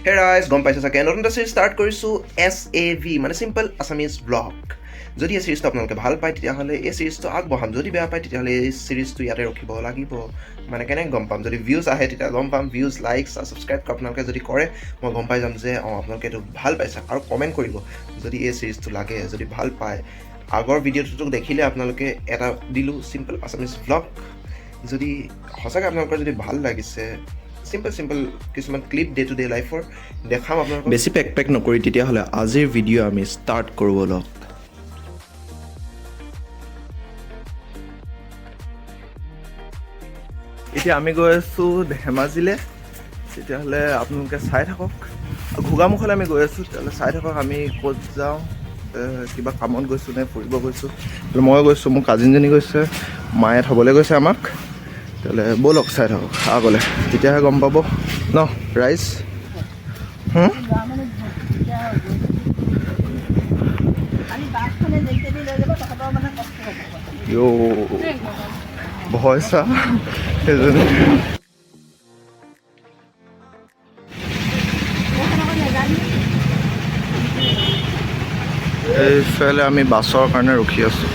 হে ৰাইজ গম পাইছে চাগে নতুন এটা চিৰিজ ষ্টাৰ্ট কৰিছোঁ SAV মানে চিম্পল আছামিজ ব্লগ যদি এই চিৰিজটো আপোনালোকে ভাল পায় তেতিয়াহ'লে এই চিৰিজটো আগবঢ়াম যদি বেয়া পায় তেতিয়াহ'লে এই চিৰিজটো ইয়াতে ৰখিব লাগিব মানে কেনেকৈ গম পাম যদি ভিউজ আহে তেতিয়া গম পাম ভিউজ লাইকছ আৰু ছাবস্ক্ৰাইব আপোনালোকে যদি কৰে মই গম পাই যাম যে আপোনালোকে এইটো ভাল পাইছে আৰু কমেণ্ট কৰিব যদি এই চিৰিজটো লাগে যদি ভাল পায় আগৰ ভিডিঅ'টোতো দেখিলে আপোনালোকে এটা দিলোঁ চিম্পল আছামিজ ব্লগ যদি সঁচাকৈ আপোনালোকৰ যদি ভাল লাগিছে চিম্পল কিছুমান ক্লিপ ডে টু ডে লাইফৰ দেখাম আপোনালোকক বেছি পেক নকৰি তেতিয়াহ'লে আজিৰ ভিডিঅ' আমি ষ্টাৰ্ট কৰোঁ ব'লক এতিয়া আমি গৈ আছোঁ ধেমাজিলৈ তেতিয়াহ'লে আপোনালোকে চাই থাকক ঘোগামুখলৈ আমি গৈ আছোঁ তেতিয়াহ'লে চাই থাকক আমি ক'ত যাওঁ কিবা কামত গৈছোঁ নে ফুৰিব গৈছোঁ মই গৈছোঁ মোৰ কাজিনজনী গৈছে মায়ে থ'বলৈ গৈছে আমাক তেতিয়াহ'লে ব'লক চাই থাকক আগলৈ তেতিয়াহে গম পাব ন ৰাইজ ভয়ছা সেইজনী এইফালে আমি বাছৰ কাৰণে ৰখি আছোঁ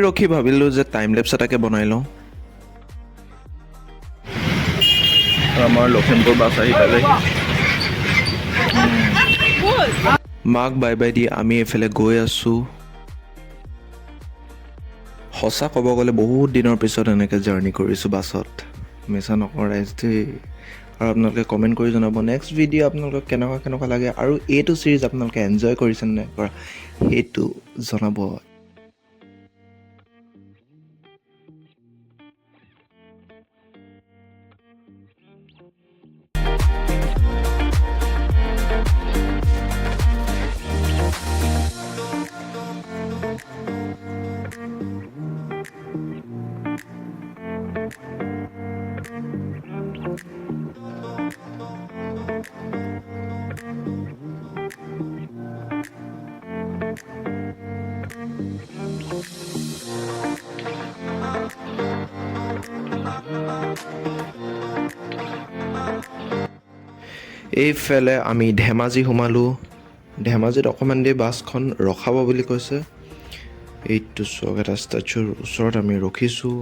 ৰখি ভাবিলোঁ যে টাইম লেপছ এটাকে বনাই লওঁ আমাৰ লখিমপুৰ বাছ আহি পালে মাক বাই বাই দি আমি এইফালে গৈ আছোঁ সঁচা ক'ব গ'লে বহুত দিনৰ পিছত এনেকৈ জাৰ্ণি কৰিছোঁ বাছত মিছা নকওঁ ৰাইজ দেই আৰু আপোনালোকে কমেণ্ট কৰি জনাব নেক্সট ভিডিঅ' আপোনালোকক কেনেকুৱা লাগে আৰু এইটো চিৰিজ আপোনালোকে এনজয় কৰিছে নে কৰা সেইটো জনাব এইফালে আমি ধেমাজি সোমালোঁ ধেমাজিত অকণমান দেৰি বাছখন ৰখাব বুলি কৈছে এইটো চক এটা ষ্টেচুৰ ওচৰত আমি ৰখিছোঁ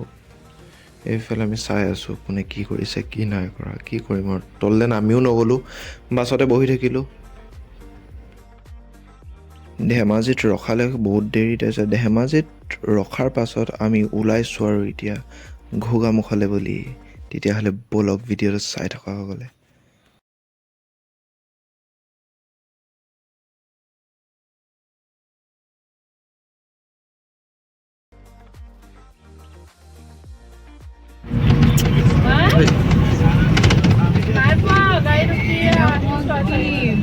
এইফালে আমি চাই আছোঁ কোনে কি কৰিছে কি নাই কৰা কি কৰিম আৰু তললৈ নামিও নগ'লোঁ বাছতে বহি থাকিলোঁ ধেমাজিত ৰখালে বহুত দেৰি তাৰপিছত ধেমাজিত ৰখাৰ পাছত আমি ওলাইছোঁ আৰু এতিয়া ঘোগামুখলৈ বুলি তেতিয়াহ'লে ব'লক ভিডিঅ'টো চাই থকা গ'লে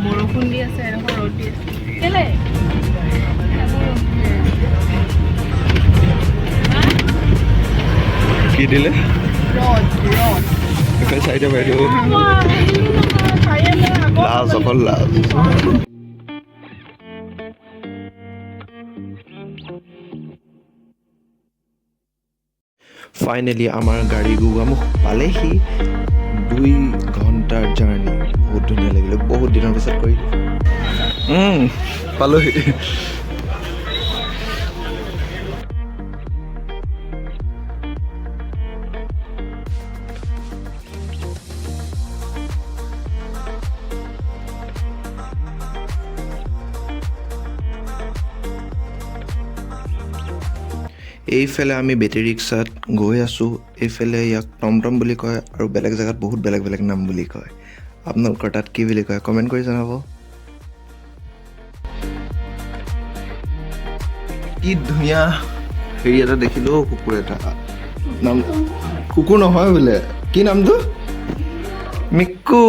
বৰষুণ দি আছে ৰ'দ দি আছে কেলে কি দিলে ৰ'দ চাইডে বাইদেউ লাজ অকল লাজ ফাইনেলি আমাৰ গাড়ী গোগামুখ পালেহি 2 ঘণ্টাৰ জাৰ্ণি বহুত ধুনীয়া লাগিলে বহুত দিনৰ পিছত কৰিলোঁ পালোহি এইফালে আমি বেটেৰী ৰিক্সাত গৈ আছোঁ এইফালে ইয়াক টমটম বুলি কয় আৰু বেলেগ জেগাত বহুত বেলেগ নাম বুলি কয় আপোনালোকৰ তাত কি বুলি কয় কমেণ্ট কৰি জনাব কি ধুনীয়া হেৰি এটা দেখিলোঁ কুকুৰ এটা নাম কুকুৰ নহয় বোলে কি নামটো মিক্কু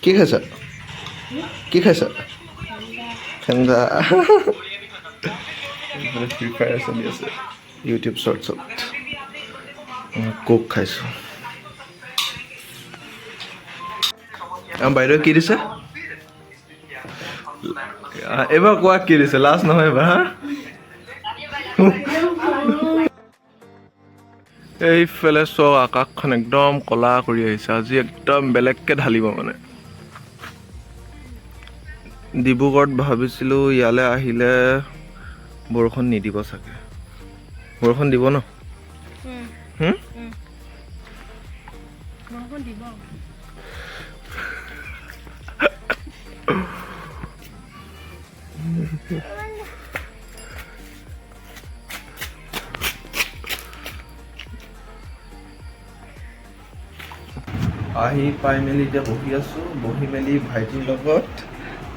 কি খাইছা কি খাইছা খেঞ্জা ফ্ৰী ফায়াৰ চলি আছে ইউটিউব শ্বৰ্টছত কোক খাইছোঁ বাইদেউ কি দিছে এইবাৰ কোৱা কি দিছে লাষ্ট নহয় এইবাৰ হা এইফালে চোৱা আকাশখন একদম ক'লা কৰি আহিছে আজি একদম বেলেগকৈ ঢালিব মানে ডিব্ৰুগড়ত ভাবিছিলোঁ ইয়ালৈ আহিলে বৰষুণ নিদিব চাগে বৰষুণ দিব ন বৰষুণ দিব আহি পাই মেলি এতিয়া বহি আছোঁ বহি মেলি ভাইটিৰ লগত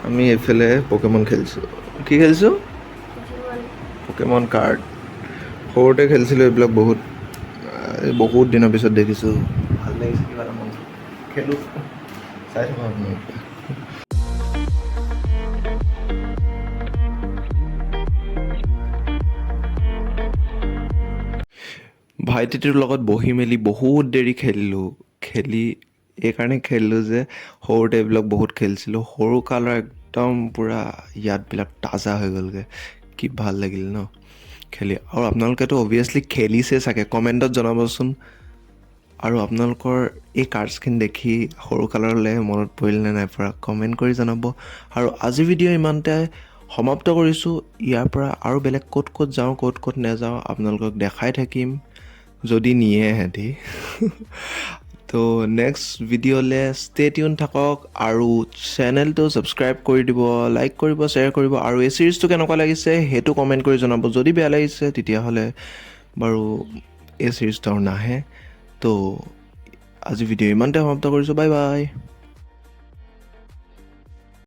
আমি এইফালে পকেমন খেলিছোঁ কি খেলিছোঁ পকেমন কাৰ্ড সৰুতে খেলিছিলোঁ এইবিলাক বহুত দিনৰ পিছত দেখিছোঁ ভাল লাগিছে কিবা এটা মন খেলোঁ চাই থাকোঁ আপোনালোকে ভাইটিটোৰ লগত বহি মেলি বহুত দেৰি খেলিলোঁ এইকাৰণে খেলিলোঁ যে সৰুতে এইবিলাক বহুত খেলিছিলোঁ সৰু কালৰ একদম পূৰা ইয়াদবিলাক তাজা হৈ গ'লগৈ কি ভাল লাগিল ন খেলি আৰু আপোনালোকেতো অভিয়াছলি খেলিছে চাগে কমেণ্টত জনাবচোন আৰু আপোনালোকৰ এই কাৰ্ডছখিনি দেখি সৰু কাললৈ মনত পৰিলনে নাই পৰা কমেণ্ট কৰি জনাব আৰু আজিৰ ভিডিঅ' ইমানতে সমাপ্ত কৰিছোঁ ইয়াৰ পৰা আৰু বেলেগ ক'ত যাওঁ ক'ত নাযাওঁ আপোনালোকক দেখাই থাকিম যদি নিয়ে সিহঁতি তো নেক্সট ভিডিঅ'লৈ ষ্টে টিউন থাকক আৰু চেনেলটো ছাবস্ক্ৰাইব কৰি দিব লাইক কৰিব শ্বেয়াৰ কৰিব আৰু এই ছিৰিজটো কেনেকুৱা লাগিছে সেইটো কমেণ্ট কৰি জনাব যদি বেয়া লাগিছে তেতিয়াহ'লে বাৰু এই ছিৰিজটো আৰু নাহে তো আজি ভিডিঅ' ইমানতে সমাপ্ত কৰিছোঁ বাই বাই